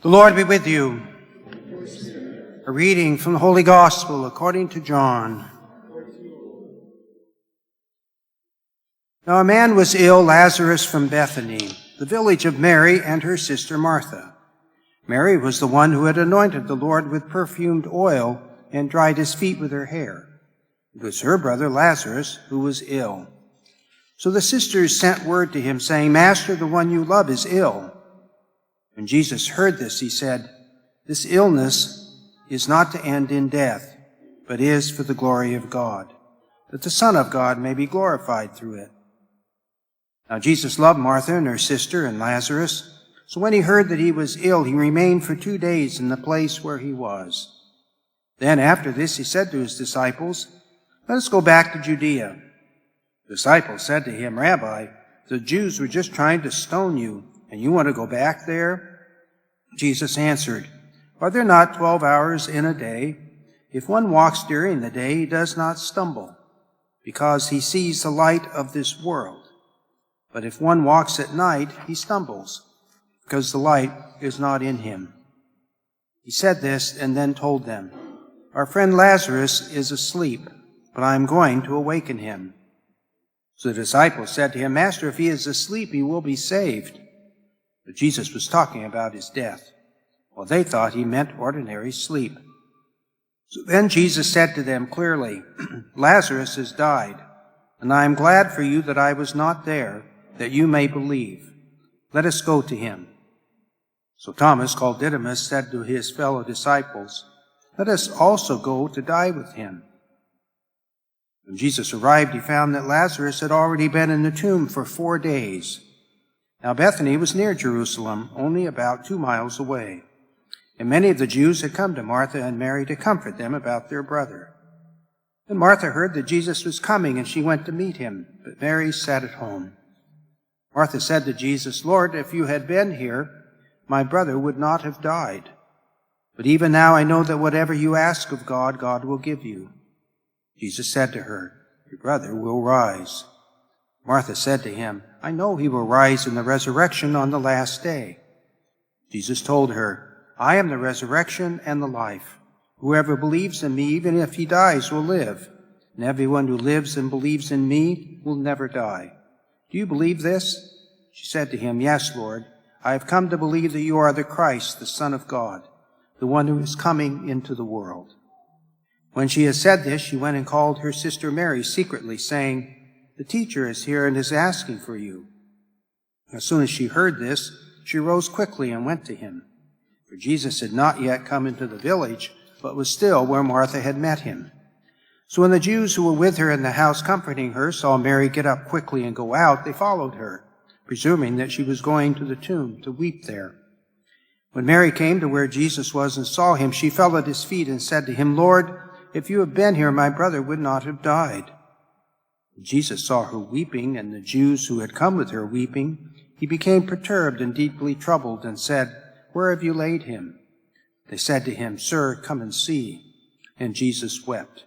The Lord be with you. A reading from the Holy Gospel according to John. Now a man was ill, Lazarus from Bethany, the village of Mary and her sister Martha. Mary was the one who had anointed the Lord with perfumed oil and dried his feet with her hair. It was her brother Lazarus who was ill. So the sisters sent word to him, saying, "Master, the one you love is ill." When Jesus heard this, he said, "This illness is not to end in death, but is for the glory of God, that the Son of God may be glorified through it." Now Jesus loved Martha and her sister and Lazarus. So when he heard that he was ill, he remained for 2 days in the place where he was. Then after this he said to his disciples, "Let us go back to Judea." The disciples said to him, "Rabbi, the Jews were just trying to stone you, and you want to go back there?" Jesus answered, "Are there not 12 hours in a day? If one walks during the day, he does not stumble, because he sees the light of this world. But if one walks at night, he stumbles, because the light is not in him." He said this and then told them, "Our friend Lazarus is asleep, but I am going to awaken him." So the disciples said to him, "Master, if he is asleep, he will be saved." But Jesus was talking about his death. Well, they thought he meant ordinary sleep. So then Jesus said to them clearly, "Lazarus has died, and I am glad for you that I was not there, that you may believe. Let us go to him." So Thomas, called Didymus, said to his fellow disciples, "Let us also go to die with him." When Jesus arrived, he found that Lazarus had already been in the tomb for 4 days. Now Bethany was near Jerusalem, only about 2 miles away. And many of the Jews had come to Martha and Mary to comfort them about their brother. And Martha heard that Jesus was coming, and she went to meet him, but Mary sat at home. Martha said to Jesus, "Lord, if you had been here, my brother would not have died. But even now I know that whatever you ask of God, God will give you." Jesus said to her, "Your brother will rise." Martha said to him, "I know he will rise in the resurrection on the last day." Jesus told her, "I am the resurrection and the life. Whoever believes in me, even if he dies, will live. And everyone who lives and believes in me will never die. Do you believe this?" She said to him, "Yes, Lord. I have come to believe that you are the Christ, the Son of God, the one who is coming into the world." When she had said this, she went and called her sister Mary secretly, saying, "The teacher is here and is asking for you." As soon as she heard this, she rose quickly and went to him. For Jesus had not yet come into the village, but was still where Martha had met him. So when the Jews who were with her in the house comforting her saw Mary get up quickly and go out, they followed her, presuming that she was going to the tomb to weep there. When Mary came to where Jesus was and saw him, she fell at his feet and said to him, "Lord, if you had been here, my brother would not have died." When Jesus saw her weeping, and the Jews who had come with her weeping, he became perturbed and deeply troubled, and said, "Where have you laid him?" They said to him, "Sir, come and see." And Jesus wept.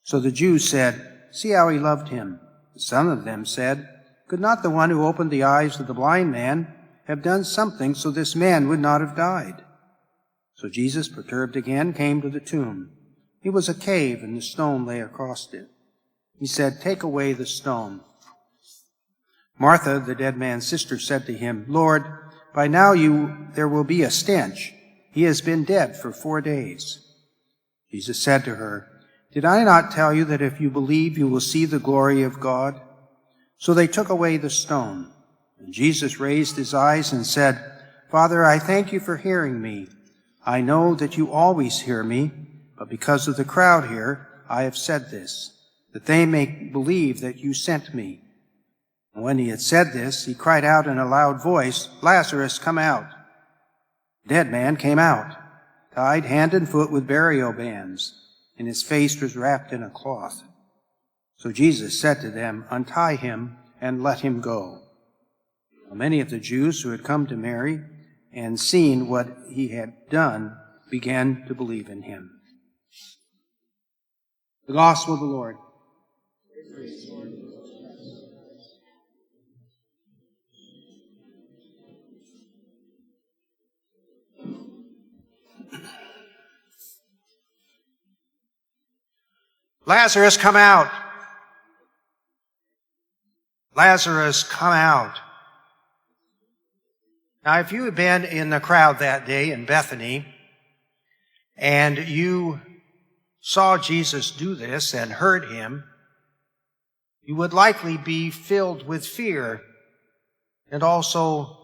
So the Jews said, "See how he loved him." Some of them said, "Could not the one who opened the eyes of the blind man have done something so this man would not have died?" So Jesus, perturbed again, came to the tomb. It was a cave, and the stone lay across it. He said, "Take away the stone." Martha, the dead man's sister, said to him, "Lord, by now there will be a stench. He has been dead for 4 days." Jesus said to her, "Did I not tell you that if you believe, you will see the glory of God?" So they took away the stone. And Jesus raised his eyes and said, "Father, I thank you for hearing me. I know that you always hear me, but because of the crowd here, I have said this, that they may believe that you sent me." And when he had said this, he cried out in a loud voice, "Lazarus, come out." The dead man came out, tied hand and foot with burial bands, and his face was wrapped in a cloth. So Jesus said to them, "Untie him and let him go." Now, many of the Jews who had come to Mary and seen what he had done began to believe in him. The Gospel of the Lord. Lazarus, come out! Lazarus, come out! Now, if you had been in the crowd that day in Bethany, and you saw Jesus do this and heard him, you would likely be filled with fear and also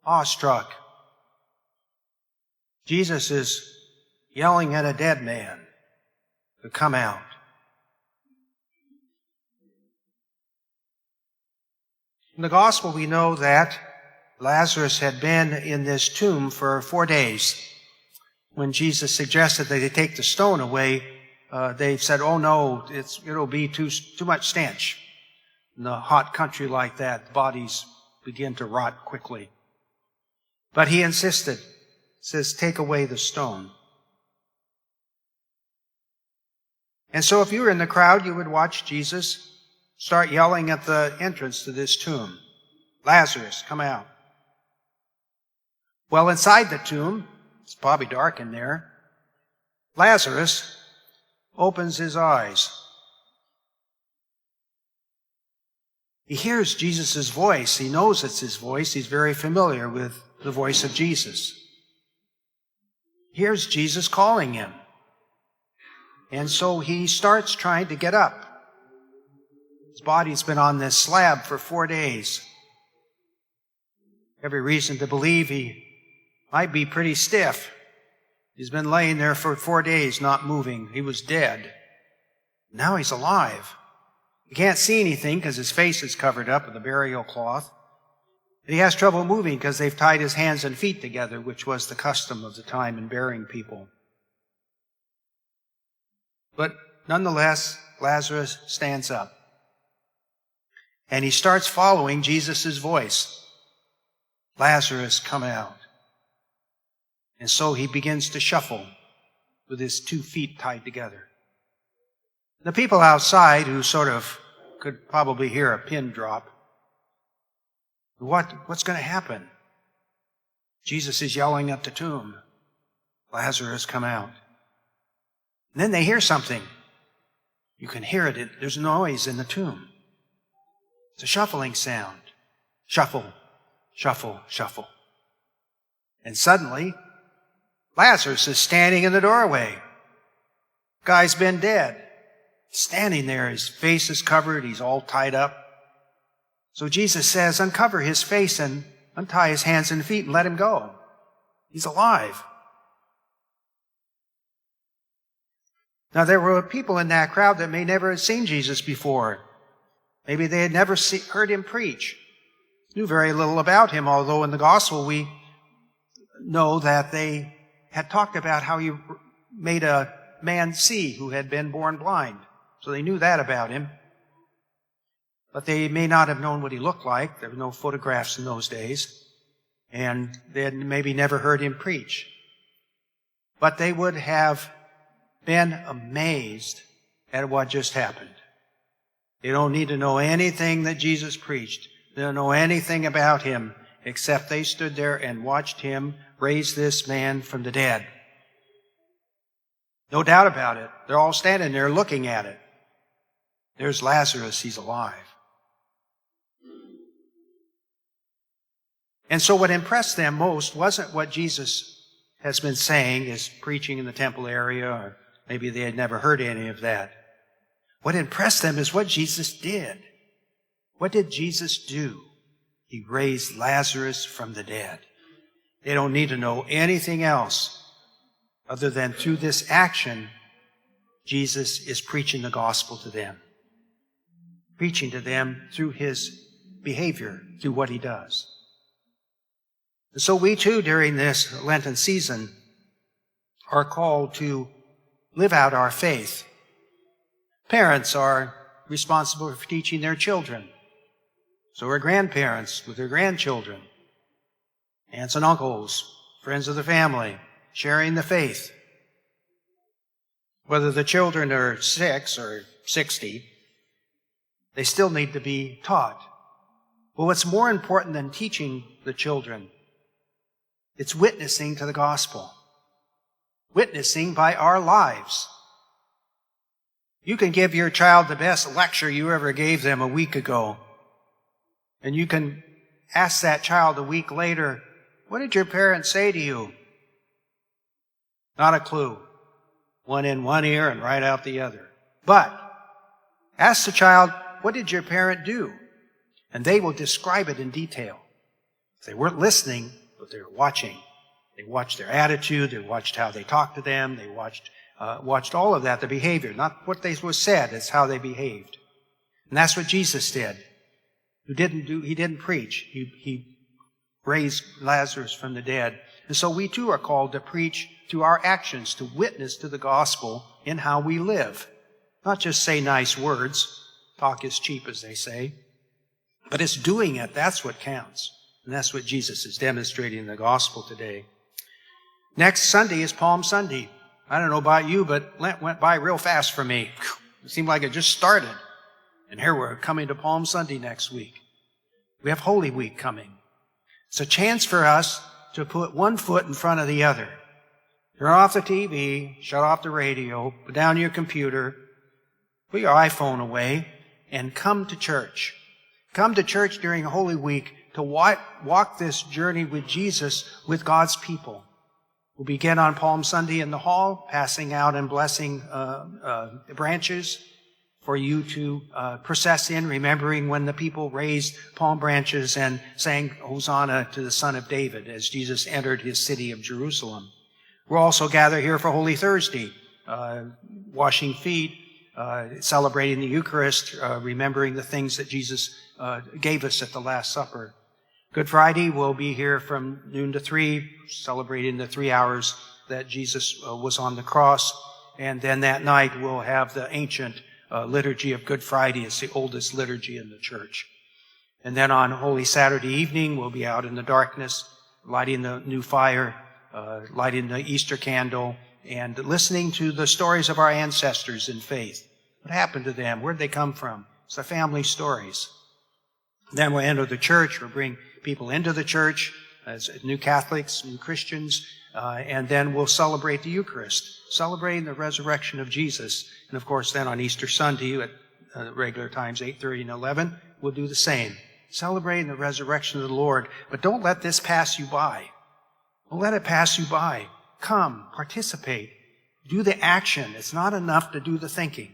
awestruck. Jesus is yelling at a dead man to come out. In the gospel, we know that Lazarus had been in this tomb for 4 days. When Jesus suggested that they take the stone away, they said, oh no, it'll be too much stench. In a hot country like that, bodies begin to rot quickly. But he insisted, says, take away the stone. And so if you were in the crowd, you would watch Jesus start yelling at the entrance to this tomb, Lazarus, come out. Well, inside the tomb, it's probably dark in there, Lazarus opens his eyes. He hears Jesus' voice. He knows it's his voice. He's very familiar with the voice of Jesus. He hears Jesus calling him. And so he starts trying to get up. His body's been on this slab for 4 days. Every reason to believe he might be pretty stiff. He's been laying there for 4 days, not moving. He was dead. Now he's alive. He can't see anything because his face is covered up with a burial cloth. And he has trouble moving because they've tied his hands and feet together, which was the custom of the time in burying people. But nonetheless, Lazarus stands up. And he starts following Jesus' voice. Lazarus, come out. And so he begins to shuffle with his 2 feet tied together. The people outside, who sort of could probably hear a pin drop, what's going to happen? Jesus is yelling at the tomb, Lazarus, come out. And then they hear something. You can hear it. There's noise in the tomb. It's a shuffling sound. Shuffle, shuffle, shuffle. And suddenly, Lazarus is standing in the doorway. Guy's been dead. Standing there, his face is covered, he's all tied up. So Jesus says, uncover his face and untie his hands and feet and let him go. He's alive. Now, there were people in that crowd that may never have seen Jesus before. Maybe they had never heard him preach. Knew very little about him, although in the gospel we know that they had talked about how he made a man see who had been born blind. So they knew that about him. But they may not have known what he looked like. There were no photographs in those days. And they had maybe never heard him preach. But they would have been amazed at what just happened. They don't need to know anything that Jesus preached. They don't know anything about him, except they stood there and watched him raise this man from the dead. No doubt about it. They're all standing there looking at it. There's Lazarus. He's alive. And so what impressed them most wasn't what Jesus has been saying, is preaching in the temple area, or maybe they had never heard any of that. What impressed them is what Jesus did. What did Jesus do? He raised Lazarus from the dead. They don't need to know anything else other than through this action, Jesus is preaching the gospel to them. Preaching to them through his behavior, through what he does. And so we too, during this Lenten season, are called to live out our faith. Parents are responsible for teaching their children. So are grandparents with their grandchildren. Aunts and uncles, friends of the family, sharing the faith. Whether the children are 6 or 60, they still need to be taught. But what's more important than teaching the children? It's witnessing to the gospel. Witnessing by our lives. You can give your child the best lecture you ever gave them a week ago. And you can ask that child a week later, what did your parents say to you? Not a clue. One in one ear and right out the other. But ask the child, what did your parent do? And they will describe it in detail. They weren't listening, but they were watching. They watched their attitude. They watched how they talked to them. They watched all of that, the behavior. Not what they was said, it's how they behaved. And that's what Jesus did. He didn't preach. He raised Lazarus from the dead. And so we too are called to preach through our actions, to witness to the gospel in how we live. Not just say nice words. Talk is cheap, as they say. But it's doing it. That's what counts. And that's what Jesus is demonstrating in the gospel today. Next Sunday is Palm Sunday. I don't know about you, but Lent went by real fast for me. It seemed like it just started. And here we're coming to Palm Sunday next week. We have Holy Week coming. It's a chance for us to put one foot in front of the other. Turn off the TV, shut off the radio, put down your computer, put your iPhone away, and come to church. Come to church during Holy Week to walk this journey with Jesus, with God's people. We'll begin on Palm Sunday in the hall, passing out and blessing branches for you to process in, remembering when the people raised palm branches and sang Hosanna to the Son of David as Jesus entered his city of Jerusalem. We'll also gather here for Holy Thursday, washing feet, celebrating the Eucharist, remembering the things that Jesus gave us at the Last Supper. Good Friday, we'll be here from noon to 3, celebrating the 3 hours that Jesus was on the cross. And then that night, we'll have the ancient liturgy of Good Friday. It's the oldest liturgy in the church. And then on Holy Saturday evening, we'll be out in the darkness, lighting the new fire, lighting the Easter candle, and listening to the stories of our ancestors in faith. What happened to them? Where'd they come from? It's the family stories. Then we'll enter the church. We'll bring people into the church as new Catholics, new Christians, and then we'll celebrate the Eucharist, celebrating the resurrection of Jesus. And of course, then on Easter Sunday at regular times, 8:30 and 11, we'll do the same, celebrating the resurrection of the Lord. But don't let this pass you by. Don't let it pass you by. Come, participate, do the action. It's not enough to do the thinking.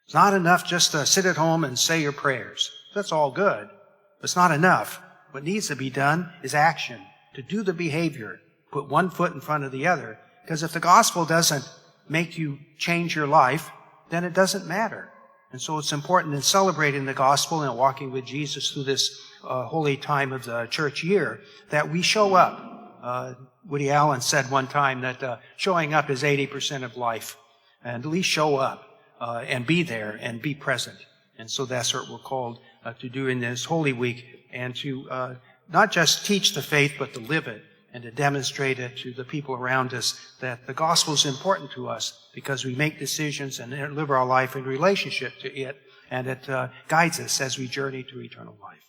It's not enough just to sit at home and say your prayers. That's all good, but it's not enough. What needs to be done is action, to do the behavior, put one foot in front of the other. Because if the gospel doesn't make you change your life, then it doesn't matter. And so it's important in celebrating the gospel and walking with Jesus through this holy time of the church year that we show up. Woody Allen said one time that showing up is 80% of life. And at least show up and be there and be present. And so that's what we're called to do in this Holy Week, and to not just teach the faith, but to live it and to demonstrate it to the people around us that the gospel is important to us because we make decisions and live our life in relationship to it, and it guides us as we journey to eternal life.